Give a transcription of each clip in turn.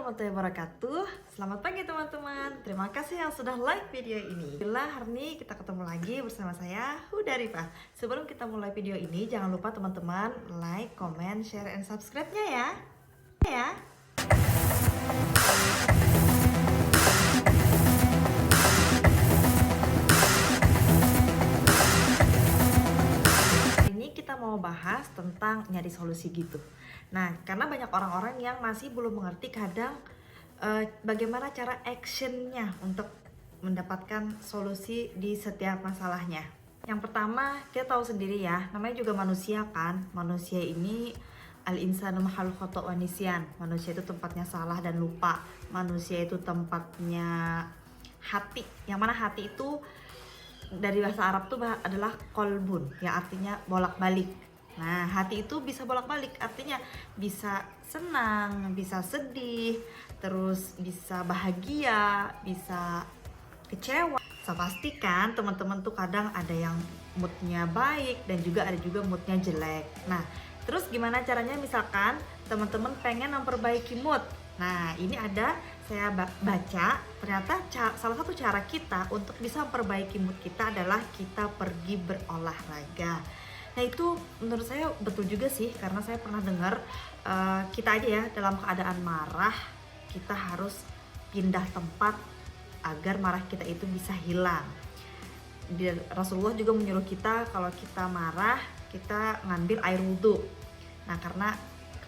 warahmatullahi wabarakatuh. Selamat pagi teman-teman. Terima kasih yang sudah like video ini. Alhamdulillah hari ini kita ketemu lagi bersama saya Huda Rifah. Sebelum kita mulai video ini, jangan lupa teman-teman like, comment, share, and subscribe-nya ya. Hari ini kita mau bahas tentang nyari solusi gitu. Nah, karena banyak orang-orang yang masih belum mengerti kadang bagaimana cara actionnya untuk mendapatkan solusi di setiap masalahnya. Yang pertama, kita tahu sendiri ya, namanya juga manusia kan. Manusia ini al-insanu mahal khoto' wa nisyan. Manusia itu tempatnya salah dan lupa. Manusia itu tempatnya hati. Yang mana hati itu dari bahasa Arab tuh adalah kolbun, yang artinya bolak-balik. Nah, hati itu bisa bolak-balik, artinya bisa senang, bisa sedih, terus bisa bahagia, bisa kecewa. Saya pastikan teman-teman tuh kadang ada yang moodnya baik dan juga ada juga moodnya jelek. Nah, terus gimana caranya misalkan teman-teman pengen memperbaiki mood? Nah, ini ada saya baca, ternyata salah satu cara kita untuk bisa memperbaiki mood kita adalah kita pergi berolahraga. Nah, itu menurut saya betul juga sih, karena saya pernah dengar kita aja ya dalam keadaan marah, kita harus pindah tempat agar marah kita itu bisa hilang. Rasulullah juga menyuruh kita kalau kita marah, kita ngambil air wudhu. Nah, karena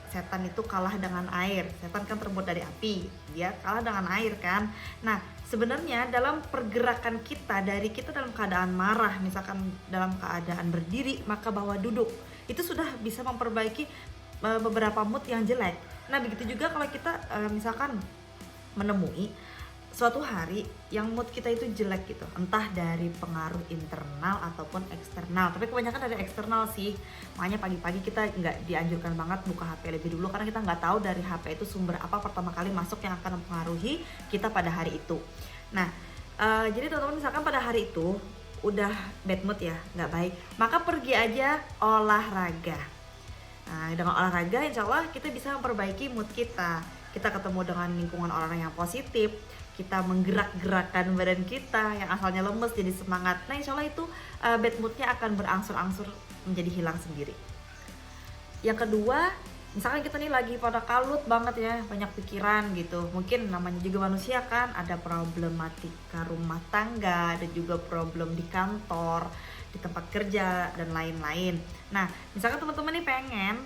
setan itu kalah dengan air. Setan kan terbuat dari api, dia kalah dengan air kan. Nah, sebenarnya dalam pergerakan kita, dari kita dalam keadaan marah, misalkan dalam keadaan berdiri, maka bawa duduk, itu sudah bisa memperbaiki beberapa mood yang jelek. Nah, begitu juga kalau kita misalkan menemui suatu hari yang mood kita itu jelek gitu, entah dari pengaruh internal ataupun eksternal, tapi kebanyakan dari eksternal sih. Makanya pagi-pagi kita nggak dianjurkan banget buka HP lebih dulu, karena kita nggak tahu dari HP itu sumber apa pertama kali masuk yang akan mempengaruhi kita pada hari itu. Nah, jadi teman-teman misalkan pada hari itu udah bad mood ya, nggak baik, maka pergi aja olahraga. Nah, dengan olahraga insya Allah kita bisa memperbaiki mood kita. Kita ketemu dengan lingkungan orang yang positif, kita menggerak-gerakkan badan kita yang asalnya lemes jadi semangat. Nah, insya Allah itu bad moodnya akan berangsur-angsur menjadi hilang sendiri. Yang kedua, misalkan kita nih lagi pada kalut banget ya, banyak pikiran gitu. Mungkin namanya juga manusia kan, ada problematika rumah tangga, ada juga problem di kantor, di tempat kerja, dan lain-lain. Nah, misalkan teman-teman nih pengen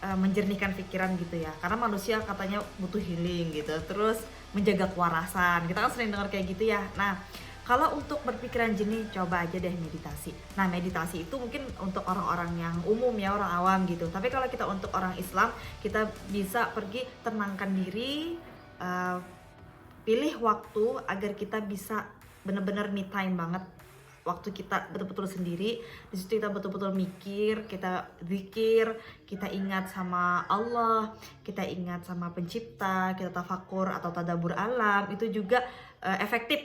menjernihkan pikiran gitu ya, karena manusia katanya butuh healing gitu, terus menjaga kewarasan, kita kan sering dengar kayak gitu ya. Nah, kalau untuk berpikiran jernih, coba aja deh meditasi. Nah, meditasi itu mungkin untuk orang-orang yang umum ya, orang awam gitu, tapi kalau kita untuk orang Islam, kita bisa pergi tenangkan diri, pilih waktu agar kita bisa benar-benar me time banget, waktu kita betul-betul sendiri. Di situ kita betul-betul mikir, kita zikir, kita ingat sama Allah, kita ingat sama pencipta, kita tafakur atau tadabbur alam. Itu juga efektif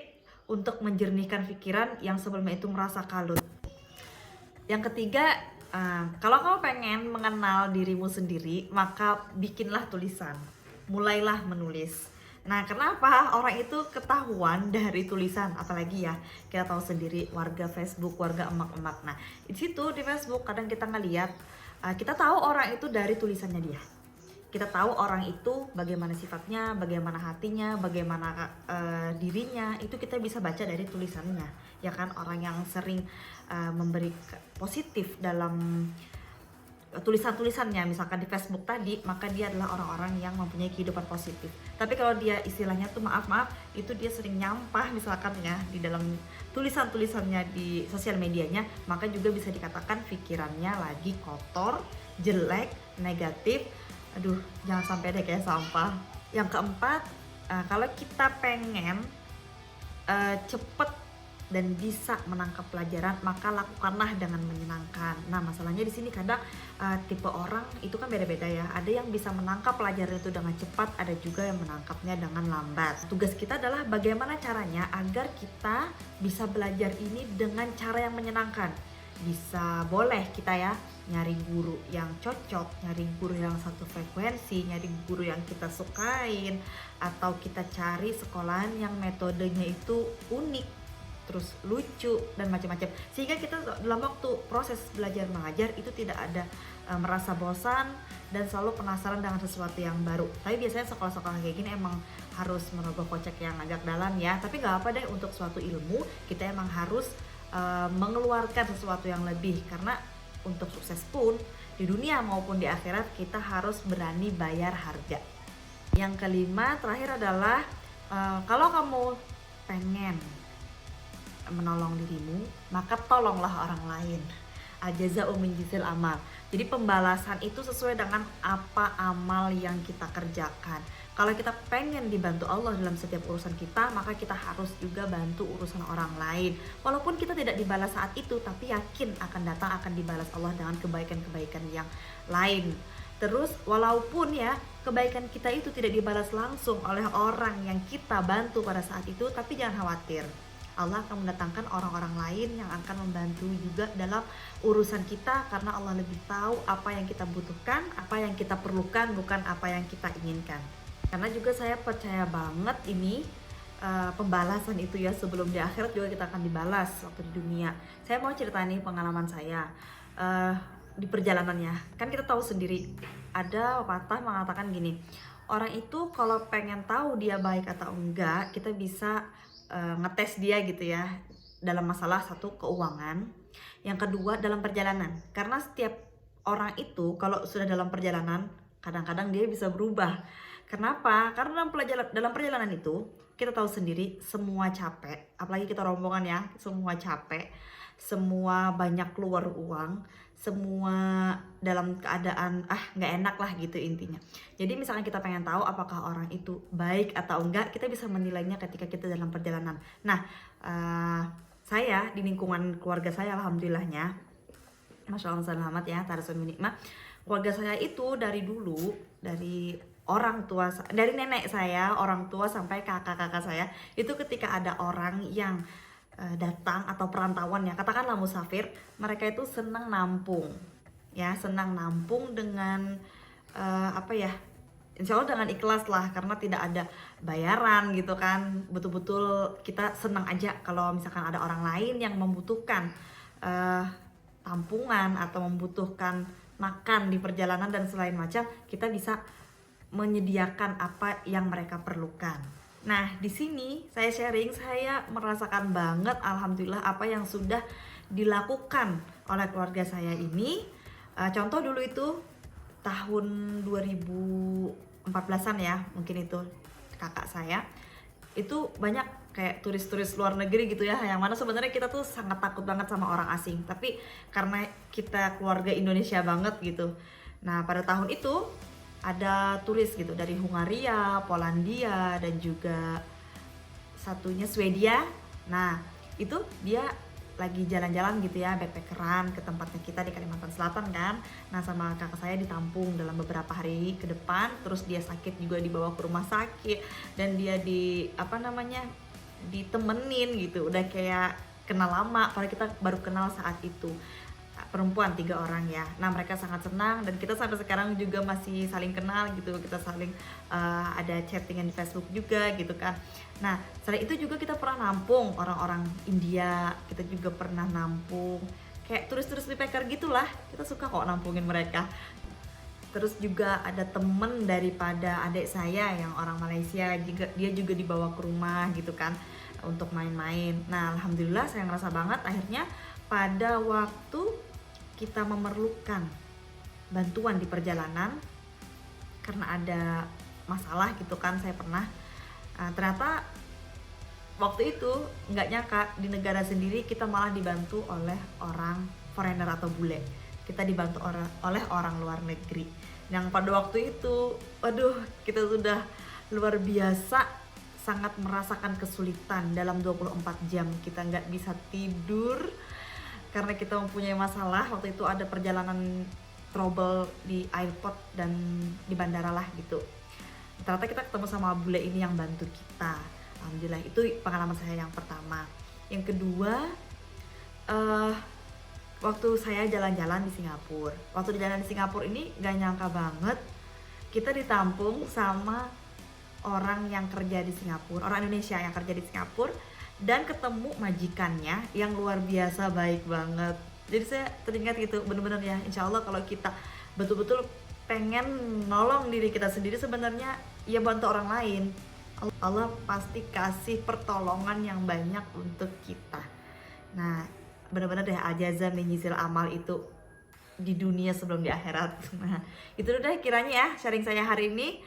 untuk menjernihkan pikiran yang sebelumnya itu merasa kalut. Yang ketiga, kalau kamu pengen mengenal dirimu sendiri, maka bikinlah tulisan, mulailah menulis. Nah, kenapa orang itu ketahuan dari tulisan? Apalagi ya, kita tahu sendiri warga Facebook, warga emak-emak. Nah, di situ di Facebook kadang kita ngeliat, kita tahu orang itu dari tulisannya dia. Kita tahu orang itu bagaimana sifatnya, bagaimana hatinya, bagaimana dirinya. Itu kita bisa baca dari tulisannya. Ya kan, orang yang sering memberi positif dalam tulisan-tulisannya, misalkan di Facebook tadi, maka dia adalah orang-orang yang mempunyai kehidupan positif. Tapi kalau dia istilahnya tuh maaf itu dia sering nyampah misalkan ya di dalam tulisan-tulisannya di sosial medianya, maka juga bisa dikatakan pikirannya lagi kotor, jelek, negatif. Aduh, jangan sampai deh kayak sampah. Yang keempat, kalau kita pengen cepet dan bisa menangkap pelajaran, maka lakukanlah dengan menyenangkan. Nah, masalahnya di sini kadang tipe orang itu kan beda-beda ya. Ada yang bisa menangkap pelajaran itu dengan cepat, ada juga yang menangkapnya dengan lambat. Tugas kita adalah bagaimana caranya agar kita bisa belajar ini dengan cara yang menyenangkan. bisa boleh kita ya nyari guru yang cocok, nyari guru yang satu frekuensi, nyari guru yang kita sukain, atau kita cari sekolahan yang metodenya itu unik, terus lucu dan macam-macam, sehingga kita dalam waktu proses belajar mengajar itu tidak ada merasa bosan dan selalu penasaran dengan sesuatu yang baru. Tapi biasanya sekolah-sekolah kayak gini emang harus merogoh kocek yang agak dalam ya, tapi gak apa deh, untuk suatu ilmu kita emang harus mengeluarkan sesuatu yang lebih, karena untuk sukses pun di dunia maupun di akhirat kita harus berani bayar harga. Yang kelima terakhir adalah kalau kamu pengen menolong dirimu, maka tolonglah orang lain. Al-jaza'u min jinsil amal. Jadi pembalasan itu sesuai dengan apa amal yang kita kerjakan. Kalau kita pengen dibantu Allah dalam setiap urusan kita, maka kita harus juga bantu urusan orang lain. Walaupun kita tidak dibalas saat itu, tapi yakin akan datang akan dibalas Allah dengan kebaikan-kebaikan yang lain. Terus walaupun ya kebaikan kita itu tidak dibalas langsung oleh orang yang kita bantu pada saat itu, tapi jangan khawatir. Allah akan mendatangkan orang-orang lain yang akan membantu juga dalam urusan kita, karena Allah lebih tahu apa yang kita butuhkan, apa yang kita perlukan, bukan apa yang kita inginkan. Karena juga saya percaya banget ini pembalasan itu ya, sebelum di akhirat juga kita akan dibalas waktu di dunia. Saya mau cerita nih pengalaman saya di perjalanannya. Kan kita tahu sendiri, ada pepatah mengatakan gini, orang itu kalau pengen tahu dia baik atau enggak, kita bisa ngetes dia gitu ya, dalam masalah satu keuangan, yang kedua dalam perjalanan. Karena setiap orang itu kalau sudah dalam perjalanan kadang-kadang dia bisa berubah. Kenapa? Karena dalam perjalanan itu kita tahu sendiri semua capek, apalagi kita rombongan ya, semua capek, semua banyak keluar uang, semua dalam keadaan nggak enak lah gitu intinya. Jadi misalnya kita pengen tahu apakah orang itu baik atau enggak, kita bisa menilainya ketika kita dalam perjalanan. Nah, saya di lingkungan keluarga saya alhamdulillahnya, masya Allah selamat ya, tarasun minikmah. Keluarga saya itu dari dulu, dari orang tua, dari nenek saya, orang tua sampai kakak-kakak saya, itu ketika ada orang yang datang atau perantauan ya, katakanlah musafir, mereka itu senang nampung ya, senang nampung dengan insya Allah dengan ikhlas lah, karena tidak ada bayaran gitu kan, betul-betul kita senang aja kalau misalkan ada orang lain yang membutuhkan tampungan atau membutuhkan makan di perjalanan dan selain macam, kita bisa menyediakan apa yang mereka perlukan. Nah, di sini saya sharing, saya merasakan banget alhamdulillah apa yang sudah dilakukan oleh keluarga saya ini. Contoh dulu itu tahun 2014-an ya, mungkin itu kakak saya. Itu banyak kayak turis-turis luar negeri gitu ya, yang mana sebenarnya kita tuh sangat takut banget sama orang asing. Tapi karena kita keluarga Indonesia banget gitu. Nah, pada tahun itu ada turis gitu dari Hungaria, Polandia, dan juga satunya Swedia. Nah, itu dia lagi jalan-jalan gitu ya, backpackeran ke tempatnya kita di Kalimantan Selatan kan. Nah, sama kakak saya ditampung dalam beberapa hari ke depan, terus dia sakit juga dibawa ke rumah sakit, dan dia ditemenin gitu, udah kayak kenal lama, padahal kita baru kenal saat itu. Perempuan 3 orang ya. Nah, mereka sangat senang dan kita sampai sekarang juga masih saling kenal gitu. Kita saling ada chattingan di Facebook juga gitu kan. Nah, selain itu juga kita pernah nampung orang-orang India. Kita juga pernah nampung kayak turis-turis backpacker gitulah. Kita suka kok nampungin mereka. Terus juga ada temen daripada adik saya yang orang Malaysia, juga dia juga dibawa ke rumah gitu kan untuk main-main. Nah, alhamdulillah saya ngerasa banget akhirnya pada waktu kita memerlukan bantuan di perjalanan karena ada masalah gitu kan, saya pernah ternyata waktu itu nggak nyangka di negara sendiri kita malah dibantu oleh orang foreigner atau bule. Kita dibantu oleh orang luar negeri yang pada waktu itu kita sudah luar biasa sangat merasakan kesulitan. Dalam 24 jam kita nggak bisa tidur karena kita mempunyai masalah. Waktu itu ada perjalanan trouble di airport dan di bandara lah gitu. Ternyata kita ketemu sama bule ini yang bantu kita. Alhamdulillah, itu pengalaman saya yang pertama. Yang kedua, waktu saya jalan-jalan di Singapura. Waktu di jalan di Singapura ini gak nyangka banget kita ditampung sama orang yang kerja di Singapura, orang Indonesia yang kerja di Singapura, dan ketemu majikannya yang luar biasa baik banget. Jadi saya teringat gitu, bener-bener ya, insya Allah kalau kita betul-betul pengen nolong diri kita sendiri, sebenarnya ya bantu orang lain, Allah pasti kasih pertolongan yang banyak untuk kita. Nah, benar-benar deh, ajaza menyizil amal itu di dunia sebelum di akhirat. Nah, itu udah kiranya ya sharing saya hari ini.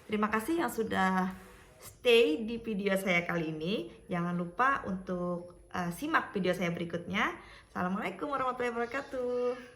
Terima kasih yang sudah stay di video saya kali ini. Jangan lupa untuk simak video saya berikutnya. Assalamualaikum warahmatullahi wabarakatuh.